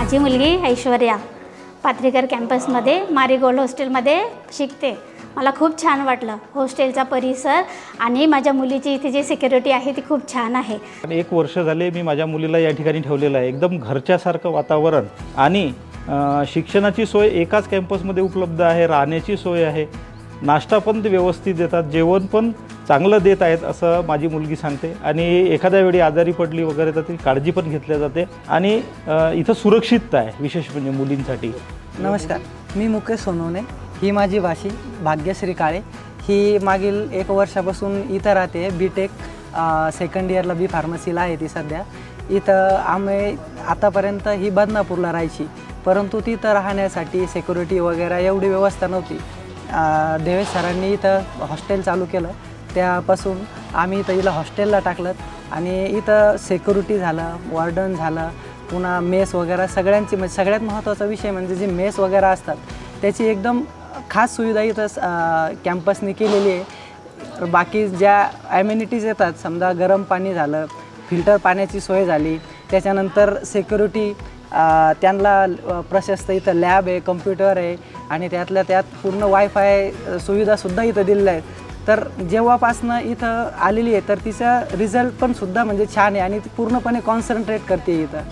माझी मुलगी ऐश्वर्या पाथरीकर कॅम्पसमध्ये मारीगोल्ड हॉस्टेलमध्ये शिकते। मला खूप छान वाटलं हॉस्टेलचा परिसर आणि माझ्या मुलीची इथे जी सिक्युरिटी आहे ती खूप छान आहे। 1 वर्ष झाले मी माझ्या मुलीला या ठिकाणी ठेवलेलं आहे। एकदम घरच्यासारखं वातावरण आणि शिक्षणाची सोय एकाच कॅम्पसमध्ये उपलब्ध आहे, राहण्याची सोय आहे, नाश्ता पण ते व्यवस्थित देतात, जेवण पण चांगलं देत आहेत असं माझी मुलगी सांगते। आणि एखाद्या वेळी आजारी पडली वगैरे तर ती काळजी पण घेतली जाते आणि इथं सुरक्षितता आहे विशेष म्हणजे मुलींसाठी। नमस्कार, मी मुकेश सोनवणे। ही माझी भाची भाग्यश्री काळे। ही मागील 1 वर्षापासून इथं राहते। बीटेक सेकंड इयरला बी फार्मसीला आहे ती सध्या। इथं आम्ही आतापर्यंत ही बदनापूरला राहायची, परंतु तिथं राहण्यासाठी सिक्युरिटी वगैरे एवढी व्यवस्था नव्हती। देवेश सरांनी इथं हॉस्टेल चालू केलं, त्यापासून आम्ही इथं हिला हॉस्टेलला टाकलं आणि इथं सिक्युरिटी झालं, वॉर्डन झालं, पुन्हा मेस वगैरे सगळ्यांची म्हणजे सगळ्यात महत्त्वाचा विषय म्हणजे जे मेस वगैरे असतात त्याची एकदम खास सुविधा इथं कॅम्पसने केलेली आहे। बाकी ज्या ॲम्युनिटीज येतात, समजा गरम पाणी झालं, फिल्टर पाण्याची सोय झाली, त्याच्यानंतर सिक्युरिटी त्यांना प्रशस्त इथं लॅब आहे, कम्प्युटर आहे आणि त्यातल्या त्यात पूर्ण वायफाय सुविधासुद्धा इथं दिलेल्या आहेत। तर जेव्हापासनं इथं आलेली आहे तर तिचा रिझल्ट पण सुद्धा म्हणजे छान आहे आणि ती पूर्णपणे कॉन्सन्ट्रेट करते इथं।